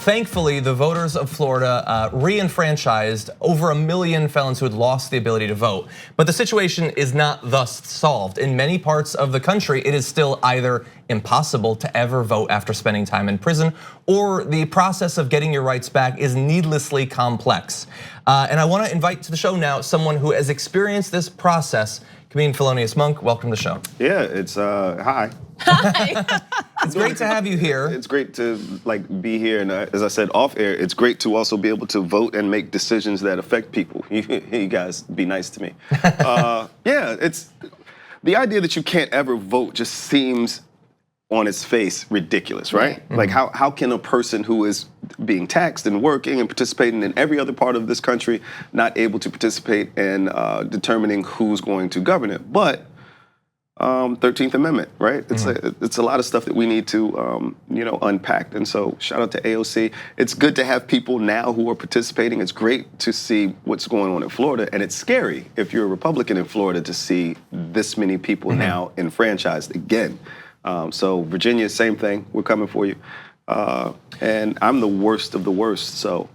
thankfully, the voters of Florida re-enfranchised over 1 million felons who had lost the ability to vote. But the situation is not thus solved. In many parts of the country, it is still either impossible to ever vote after spending time in prison, or the process of getting your rights back is needlessly complex. And I want to invite to the show now someone who has experienced this process. Comedian Felonious Munk, welcome to the show. Yeah, it's hi. Hi. It's great to have you here. It's great to be here, and as I said off air, it's great to also be able to vote and make decisions that affect people. You guys be nice to me. Yeah, it's the idea that you can't ever vote just seems on its face ridiculous, right? Like how can a person who is being taxed and working and participating in every other part of this country not able to participate in determining who's going to govern it? But 13th Amendment, right? It's a lot of stuff that we need to unpack. And so shout out to AOC. It's good to have people now who are participating. It's great to see what's going on in Florida, and it's scary if you're a Republican in Florida to see this many people now enfranchised again. So Virginia, same thing. We're coming for you. And I'm the worst of the worst, so.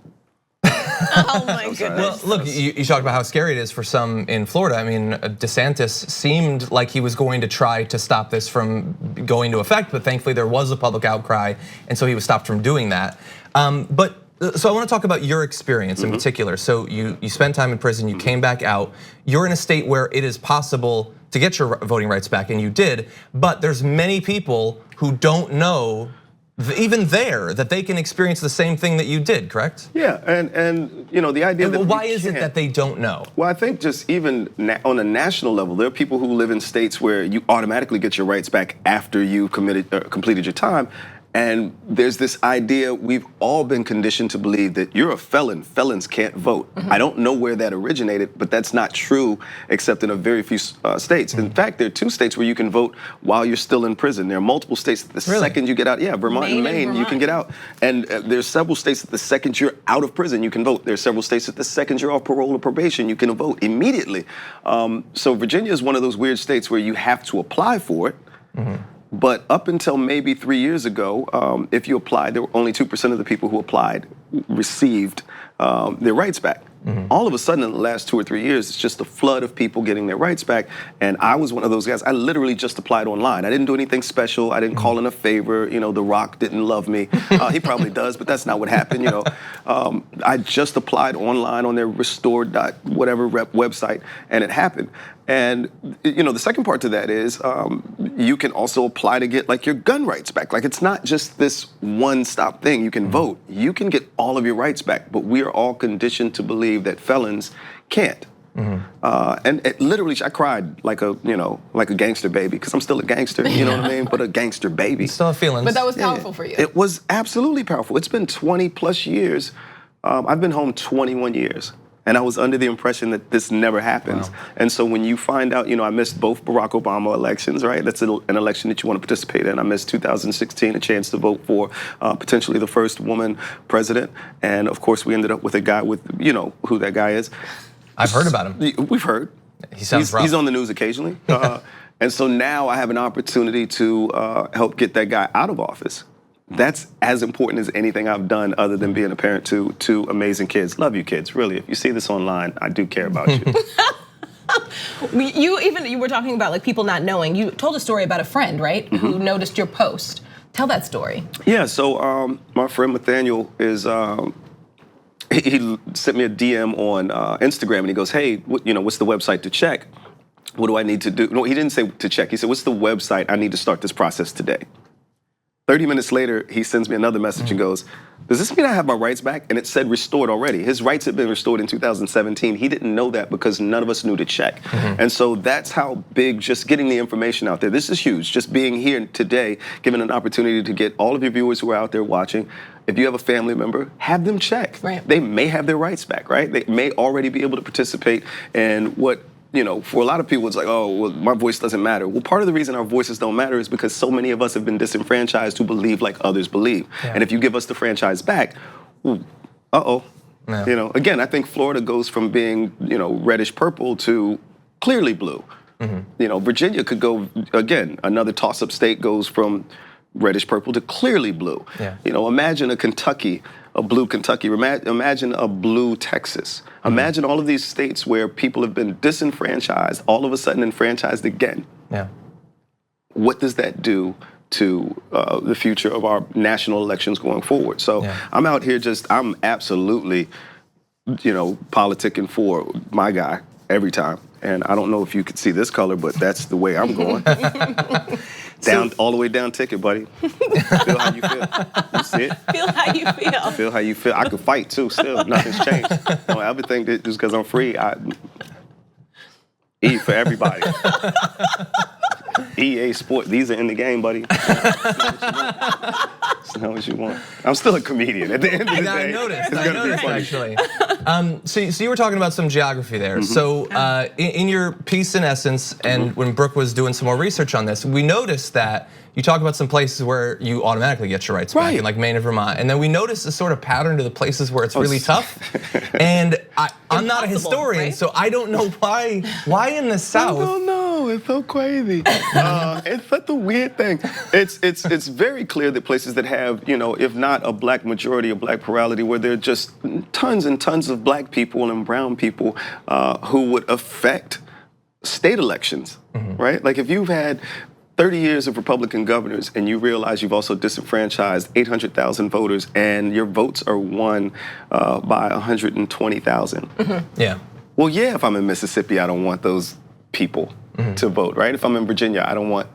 Oh my goodness. Well, look, you talked about how scary it is for some in Florida. I mean, DeSantis seemed like he was going to try to stop this from going into effect, but thankfully there was a public outcry, and so he was stopped from doing that. So I want to talk about your experience in particular. So you spent time in prison, you came back out. You're in a state where it is possible to get your voting rights back, and you did, but there's many people who don't know, even there, that they can experience the same thing that you did, correct? Yeah, and the idea that why is it that they don't know? Well, I think just even on a national level, there are people who live in states where you automatically get your rights back after you completed your time. And there's this idea, we've all been conditioned to believe that you're a felon, felons can't vote. I don't know where that originated, but that's not true except in a very few states. In fact, there are 2 states where you can vote while you're still in prison. There are multiple states that the second you get out, Vermont and Maine, you can get out. And there's several states that the second you're out of prison, you can vote. There's several states that the second you're off parole or probation, you can vote immediately. So Virginia is one of those weird states where you have to apply for it. But up until maybe 3 years ago, if you applied, there were only 2% of the people who applied received their rights back. All of a sudden, in the last 2 or 3 years, it's just a flood of people getting their rights back. And I was one of those guys. I literally just applied online. I didn't do anything special. I didn't call in a favor. The Rock didn't love me. He probably does, but that's not what happened. I just applied online on their restored.whatever website, and it happened. And the second part to that is you can also apply to get your gun rights back. It's not just this one-stop thing. You can vote. You can get all of your rights back, but we are all conditioned to believe that felons can't. And it literally, I cried like a gangster baby, because I'm still a gangster. You know what I mean? But a gangster baby. Still have feelings. But that was powerful for you. It was absolutely powerful. It's been 20 plus years. I've been home 21 years. And I was under the impression that this never happens. Wow. And so when you find out, I missed both Barack Obama elections, right? That's an election that you want to participate in. I missed 2016, a chance to vote for potentially the first woman president. And of course, we ended up with a guy with, who that guy is. I've heard about him. We've heard. He's on the news occasionally. And so now I have an opportunity to help get that guy out of office. That's as important as anything I've done other than being a parent to 2 amazing kids. Love you, kids, really. If you see this online, I do care about you. You were talking about people not knowing. You told a story about a friend, right? Who noticed your post. Tell that story. Yeah, so my friend Nathaniel is, he sent me a DM on Instagram, and he goes, hey, what's the website to check? What do I need to do? No, he didn't say to check. He said, what's the website? I need to start this process today. 30 minutes later, he sends me another message and goes, does this mean I have my rights back? And it said restored already. His rights had been restored in 2017. He didn't know that because none of us knew to check. And so that's how big just getting the information out there. This is huge. Just being here today, giving an opportunity to get all of your viewers who are out there watching, if you have a family member, have them check. Right. They may have their rights back, right? They may already be able to participate in what, for a lot of people, it's like, oh, well, my voice doesn't matter. Well, part of the reason our voices don't matter is because so many of us have been disenfranchised who believe like others believe. Yeah. And if you give us the franchise back, Yeah. Again, I think Florida goes from being, reddish purple to clearly blue. Virginia could go, again, another toss-up state goes from reddish purple to clearly blue. Yeah. Imagine a Kentucky a blue Kentucky. Imagine a blue Texas. Imagine all of these states where people have been disenfranchised, all of a sudden enfranchised again. Yeah. What does that do to the future of our national elections going forward? So I'm out here I'm absolutely, politicking for my guy every time. And I don't know if you could see this color, but that's the way I'm going. All the way down ticket, buddy. Feel how you feel. You see it? Feel how you feel. Feel how you feel. I could fight too still. Nothing's changed. Don't ever think that just because I'm free, I eat for everybody. EA Sport, these are in the game, buddy. It's not what you want. I'm still a comedian at the end of the day. I noticed actually. So you were talking about some geography there. So in your piece, in essence, and when Brooke was doing some more research on this, we noticed that you talk about some places where you automatically get your rights back, in like Maine and Vermont, and then we noticed a sort of pattern to the places where it's really tough. And I'm not a historian, so I don't know why in the South. I don't know. It's so crazy. It's such a weird thing. It's very clear that places that have, if not a black majority, a black plurality, where there are just tons and tons of black people and brown people who would affect state elections, right? Like if you've had 30 years of Republican governors and you realize you've also disenfranchised 800,000 voters and your votes are won by 120,000. Yeah. Well, yeah, if I'm in Mississippi, I don't want those people to vote, right? If I'm in Virginia, I don't want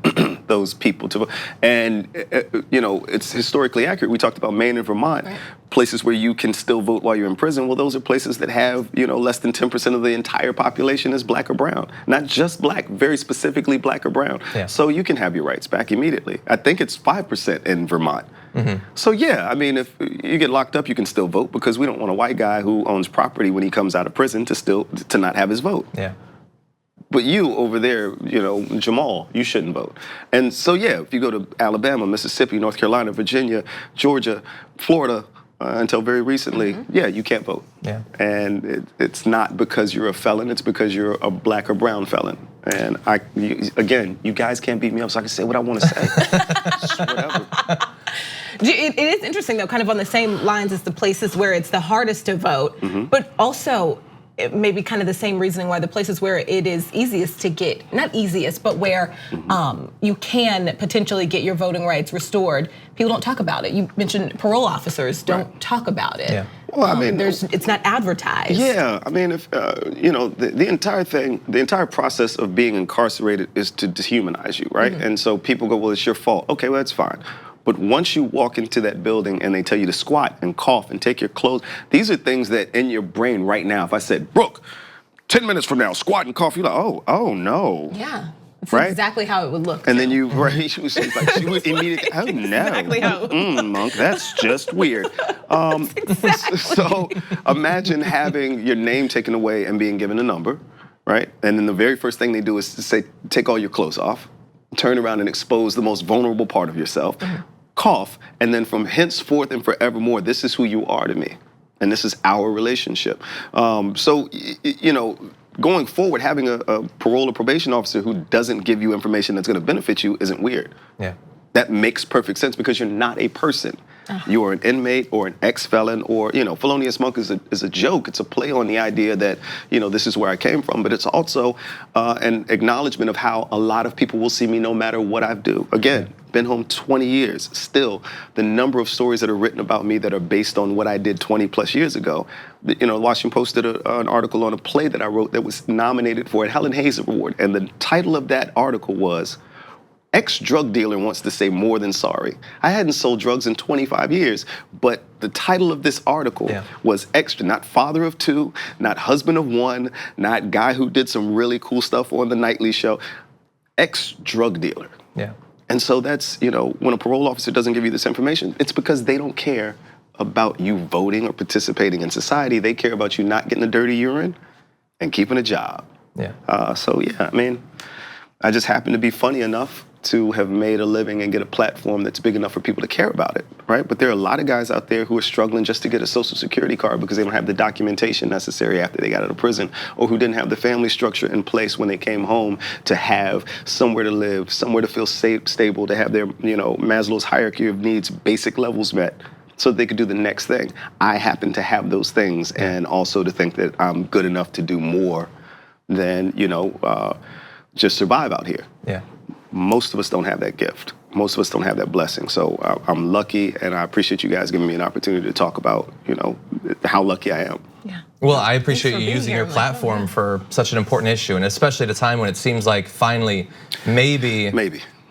those people to vote. And, it's historically accurate. We talked about Maine and Vermont, places where you can still vote while you're in prison. Well, those are places that have, less than 10% of the entire population is black or brown. Not just black, very specifically black or brown. Yeah. So you can have your rights back immediately. I think it's 5% in Vermont. So yeah, I mean, if you get locked up, you can still vote because we don't want a white guy who owns property when he comes out of prison to not have his vote. Yeah. But you over there, Jamal, you shouldn't vote. And so, yeah, if you go to Alabama, Mississippi, North Carolina, Virginia, Georgia, Florida, until very recently, yeah, you can't vote. Yeah. And it's not because you're a felon, it's because you're a black or brown felon. And you guys can't beat me up so I can say what I want to say. Just whatever. It is interesting though, kind of on the same lines as the places where it's the hardest to vote, but also maybe kind of the same reasoning why the places where it is easiest to get, not easiest, but where you can potentially get your voting rights restored, people don't talk about it. You mentioned parole officers don't talk about it. Yeah. Well, I mean, it's not advertised. Yeah, I mean, if the entire thing, the entire process of being incarcerated is to dehumanize you, right? And so people go, well, it's your fault. Okay, well, that's fine. But once you walk into that building and they tell you to squat and cough and take your clothes, these are things that in your brain right now, if I said, Brooke, 10 minutes from now, squat and cough, you're like, oh no. Yeah. It's right? exactly how it would look. And then she would immediately, oh no. Exactly how Monk, that's just weird. So imagine having your name taken away and being given a number, right? And then the very first thing they do is to say, take all your clothes off, turn around and expose the most vulnerable part of yourself, cough, and then from henceforth and forevermore, this is who you are to me. And this is our relationship. So, going forward, having a parole or probation officer who doesn't give you information that's gonna benefit you isn't weird. Yeah. That makes perfect sense because you're not a person. You are an inmate or an ex-felon or, Felonious Munk is a joke. It's a play on the idea that, this is where I came from, but it's also an acknowledgement of how a lot of people will see me no matter what I do. Again, been home 20 years. Still, the number of stories that are written about me that are based on what I did 20 plus years ago. The Washington Post did an article on a play that I wrote that was nominated for a Helen Hayes Award. And the title of that article was, Ex-drug dealer wants to say more than sorry. I hadn't sold drugs in 25 years, but the title of this article was extra, not father of two, not husband of one, not guy who did some really cool stuff on the nightly show, ex-drug dealer. Yeah. And so that's, when a parole officer doesn't give you this information, it's because they don't care about you voting or participating in society. They care about you not getting a dirty urine and keeping a job. Yeah. I just happen to be funny enough to have made a living and get a platform that's big enough for people to care about it, right? But there are a lot of guys out there who are struggling just to get a Social Security card because they don't have the documentation necessary after they got out of prison, or who didn't have the family structure in place when they came home to have somewhere to live, somewhere to feel safe, stable, to have their, Maslow's hierarchy of needs, basic levels met. so they could do the next thing. I happen to have those things, and also to think that I'm good enough to do more than, just survive out here. Yeah. Most of us don't have that gift. Most of us don't have that blessing. So I'm lucky, and I appreciate you guys giving me an opportunity to talk about, how lucky I am. Yeah. Well, I appreciate for you being using here, your Michael. platform Yeah. for such an important issue, and especially at a time when it seems like finally, maybe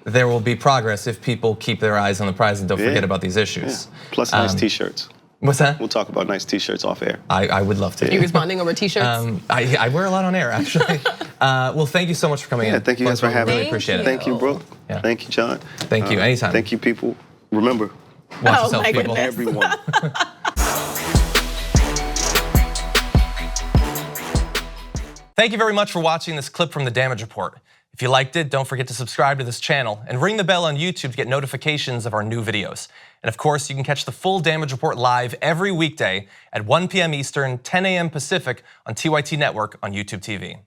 there will be progress if people keep their eyes on the prize and don't forget about these issues. Plus nice T-shirts. What's that? We'll talk about nice T-shirts off air. I would love to. Are you responding over t-shirts? I wear a lot on air, actually. Well, thank you so much for coming in. Yeah, thank you guys for having me. Really appreciate it. Thank you, bro. Yeah. Thank you, John. Thank you. Anytime. Thank you, people. Remember, Watch Oh yourself, my people. goodness. everyone. Thank you very much for watching this clip from The Damage Report. If you liked it, don't forget to subscribe to this channel and ring the bell on YouTube to get notifications of our new videos. And of course, you can catch the full Damage Report live every weekday at 1 p.m. Eastern, 10 a.m. Pacific on TYT Network on YouTube TV.